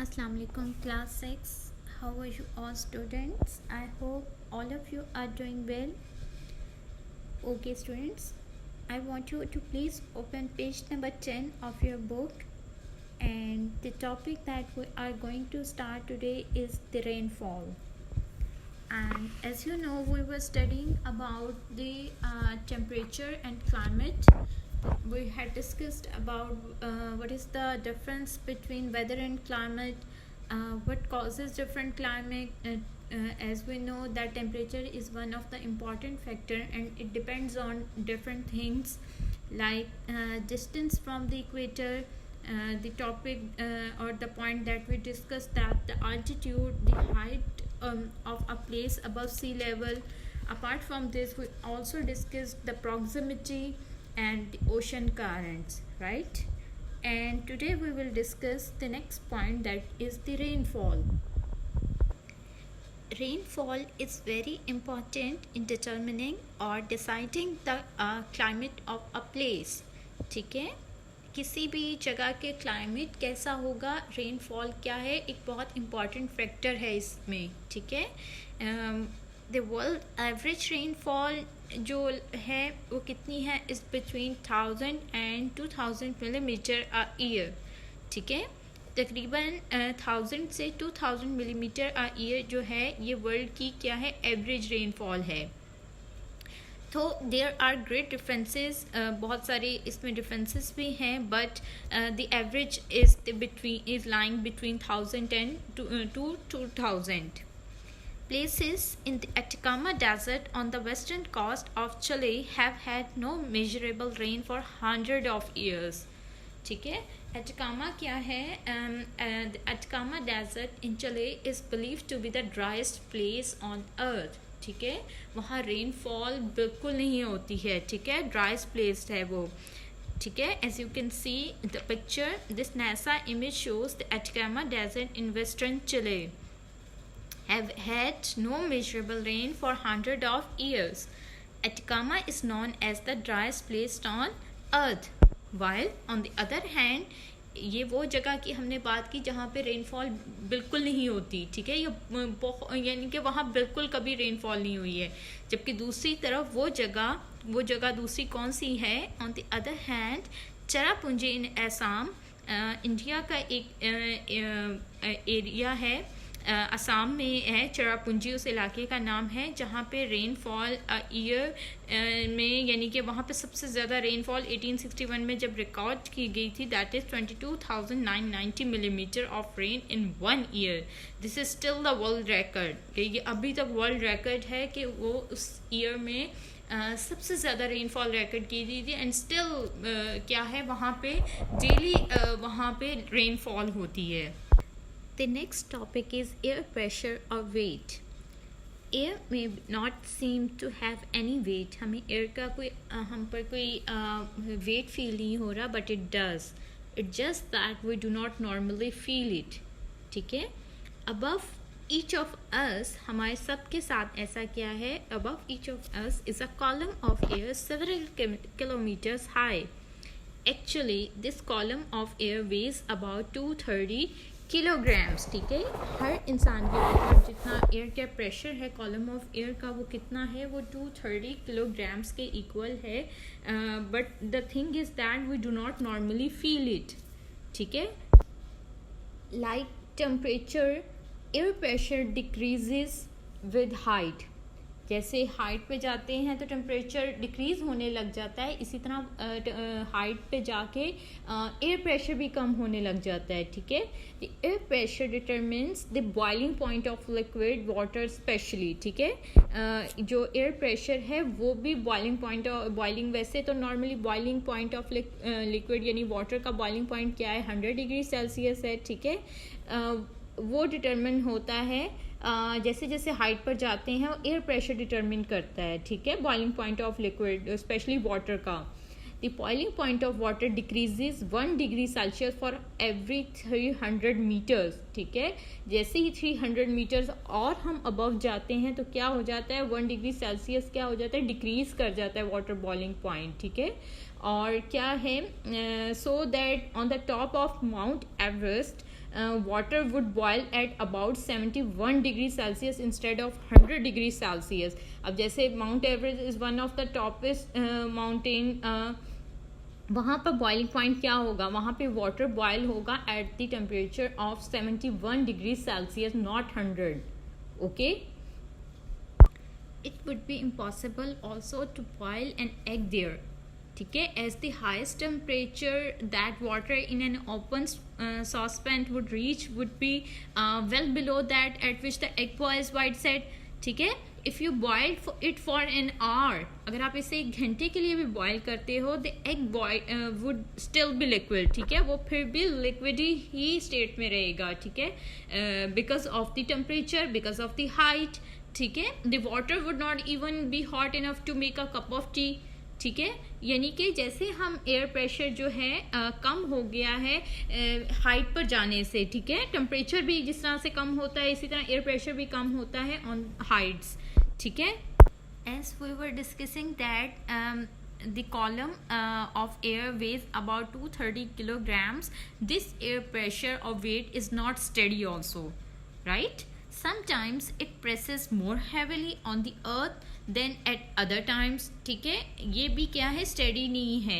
Assalamu alaikum class 6. How are you all students? I hope all of you are doing well. Okay students, I want you to please open page number 10 of your book, and the topic that we are going to start today is the rainfall. And as you know, we were studying about the temperature and climate. We had discussed about what is the difference between weather and climate, what causes different climate. As we know that temperature is one of the important factor, and it depends on different things like distance from the equator. The topic or the point that we discussed, that the altitude, the height of a place above sea level. Apart from this, we also discussed the proximity and the ocean currents, right? And today we will discuss the next point, that is the rainfall. Rainfall is very important in determining or deciding the climate of a place. ठीक है, किसी भी जगह के climate कैसा होगा, rainfall क्या है, एक बहुत इम्पॉर्टेंट फैक्टर है इसमें. ठीक है, द वर्ल्ड एवरेज रेनफॉल जो है वो कितनी है, इस between 1000 and 2000 millimetre a year. ठीक है, तकरीबन 1000 से 2000 मिलीमीटर अ ईयर जो है ये वर्ल्ड की क्या है, एवरेज रेनफॉल है. तो देयर आर ग्रेट डिफरेंसेस, बहुत सारे इसमें डिफरेंसेस भी हैं, but the average is lying between 1000 and to 2000. Places in the Atacama Desert on the western coast of Chile have had no measurable rain for hundreds of years. ठीक है, Atacama क्या है? The Atacama Desert in Chile is believed to be the driest place on earth. ठीक है, वहाँ rainfall बिल्कुल नहीं होती है. ठीक है, ड्राइस्ट प्लेस है वो. ठीक है, as you can see the picture, this NASA image shows the Atacama Desert in western Chile have had no measurable rain for hundreds of years. Atacama is known as the driest place on earth, while on the other hand ये वो जगह की हमने बात की जहाँ पे rainfall बिल्कुल नहीं होती. ठीक है, ये यानी कि वहाँ बिल्कुल कभी रेनफॉल नहीं हुई है. जबकि दूसरी तरफ वो जगह दूसरी कौन सी है, on the other hand Cherrapunji in Assam, India का एक एरिया है, असम में है. चेरापूंजी उस इलाके का नाम है जहाँ पे रेनफॉल ईयर में, यानी कि वहाँ पे सबसे ज़्यादा रेनफॉल 1861 में जब रिकॉर्ड की गई थी, that is 22,990 millimetre of rain in 1 year. This is still the world record. ये अभी तक वर्ल्ड रिकॉर्ड है कि वो उस ईयर में सबसे ज़्यादा रेनफॉल रिकॉर्ड की गई थी. एंड स्टिल क्या है, वहाँ पे डेली वहाँ पे रेनफॉल होती है. The next topic is air pressure or weight. Air may not seem to have any weight. हमें air का कोई हम पर कोई weight feel नहीं हो रहा, but it does. It's just that we do not normally feel it. ठीक है, above each of us, हमारे सब के साथ ऐसा क्या है, above each of us is a column of air several kilometers high. Actually, this column of air weighs about 230 kilograms. ठीक है, हर इंसान के ऊपर जितना एयर का प्रेशर है कॉलम ऑफ एयर का, वो कितना है, वो 230 किलोग्राम्स के इक्वल है. But the thing is that we do not normally feel it. ठीक है, like temperature, air pressure decreases with height. जैसे हाइट पे जाते हैं तो टेम्परेचर डिक्रीज़ होने लग जाता है, इसी तरह हाइट पे जाके एयर प्रेशर भी कम होने लग जाता है. ठीक है, the air pressure determines the boiling point of liquid water specially. ठीक है, जो एयर प्रेशर है वो भी बॉइलिंग वैसे तो normally boiling point of liquid यानी वाटर का बॉइलिंग पॉइंट क्या है, 100 डिग्री सेल्सियस है. ठीक है, वो डिटरमिन होता है जैसे जैसे हाइट पर जाते हैं, वो एयर प्रेशर डिटरमिन करता है. ठीक है, boiling point of liquid specially water का. The boiling point of water decreases 1 degree Celsius for every 300 metres. ठीक है, जैसे ही 300 मीटर्स और हम अबव जाते हैं तो क्या हो जाता है, 1 डिग्री सेल्सियस क्या हो जाता है, डिक्रीज कर जाता है वाटर बॉइलिंग पॉइंट. ठीक है, और क्या है, so that on the top of mount Everest water would boil at about 71 degree Celsius instead of 100 degree Celsius. अब जैसे mount Everest is one of the toppest mountain, वहाँ पर बॉइलिंग पॉइंट क्या होगा, वहाँ पे वाटर बॉयल होगा at the temperature of 71 degree Celsius, not 100. Okay. It would be impossible also to boil an egg there. ठीक है, as the highest temperature that water in an open saucepan would reach would be well below that at which the egg boils, White said. ठीक है, if you boil it for an hour, अगर आप इसे 1 घंटे के लिए भी boil करते हो, the egg would still be liquid. ठीक है, वो फिर भी लिक्विड ही स्टेट में रहेगा. ठीक है, because of the temperature, because of the height. ठीक है, the water would not even be hot enough to make a cup of tea. ठीक है, यानी कि जैसे हम एयर प्रेशर जो है कम हो गया है हाइट पर जाने से. ठीक है, टेम्परेचर भी जिस तरह से कम होता है, इसी तरह एयर प्रेशर भी कम होता है ऑन हाइट्स. ठीक है, as we were discussing that the column of air weighs about 230 kilograms. This air pressure or weight is not steady also, right? Sometimes it presses more heavily on the earth than at other times. ठीक है, ये भी क्या है, steady नहीं है.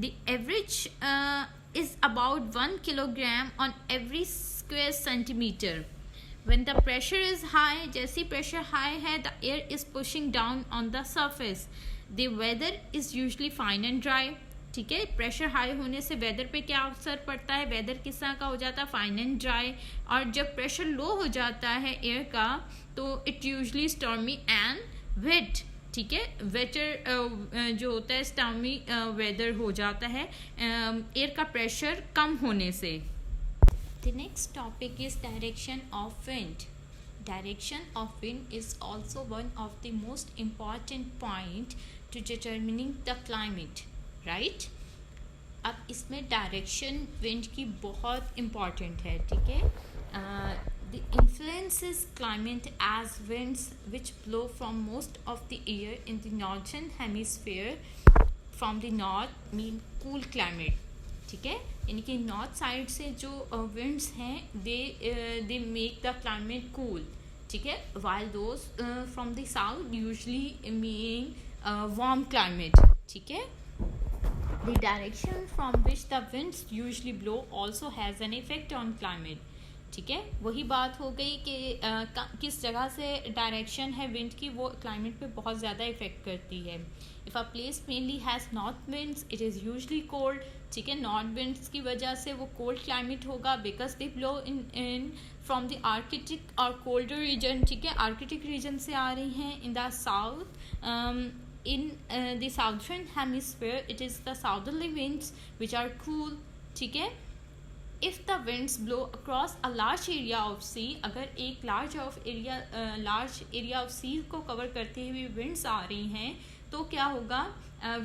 The average is about 1 kilogram on every square centimeter. When the pressure is high, जैसी pressure high है, the air is pushing down on the surface. The weather is usually fine and dry. ठीक है, pressure high होने से weather पे क्या असर पड़ता है, वेदर किस तरह का हो जाता है, फाइन एंड ड्राई. और जब प्रेशर लो हो जाता है एयर का, तो it usually stormy and wet. ठीक है, वेटर जो होता है स्टॉर्मी वेदर हो जाता है एयर का प्रेशर कम होने से. The next topic is direction of wind. Direction of wind is also one of the most important point to determining the climate. Right. अब इसमें डायरेक्शन विंड की बहुत इम्पॉर्टेंट है. ठीक है, the influences climate as winds which blow from most of the year in the northern hemisphere from the north mean cool climate. ठीक है, यानी कि नॉर्थ साइड से जो विंड्स हैं they make the climate cool. ठीक है, while those from the south usually mean warm climate. ठीक है, the direction from which the winds usually blow also has an effect on climate. ठीक है, वही बात हो गई कि किस जगह से डायरेक्शन है विंड की, वो क्लाइमेट पे बहुत ज़्यादा इफेक्ट करती है. If a place mainly has north winds it is usually cold. ठीक है, नॉर्थ विंड्स की वजह से वो कोल्ड क्लाइमेट होगा because they blow in from the Arctic और कोल्डर रीजन. ठीक है, आर्कटिक रीजन से आ रही हैं in the south. In the southern hemisphere, it is the southerly winds which are cool. ठीक है, if the winds blow across a large area of sea, अगर एक large area of sea को cover करते हुए winds आ रही हैं, तो क्या होगा,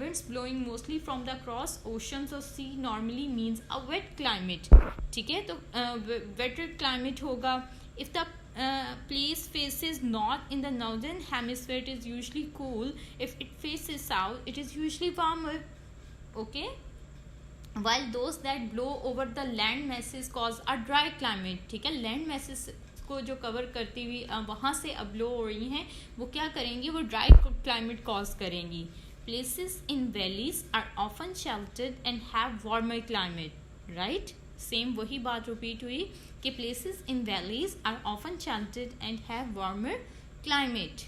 winds blowing mostly from the cross oceans or sea normally means a wet climate. ठीक है, तो wetter climate होगा. If the place faces north in the northern hemisphere, it is usually cool. If it faces south, it is usually warmer. Okay, while those that blow over the land masses cause a dry climate. ठीक है, land masses को जो cover करती हुई वहाँ से अब blow हो रही हैं, वो क्या करेंगी, वो ड्राई क्लाइमेट कॉज करेंगी. Places in valleys are often sheltered and have warmer climate. Right? Same वही बात रिपीट हुई कि places in valleys are often sheltered and have warmer climate.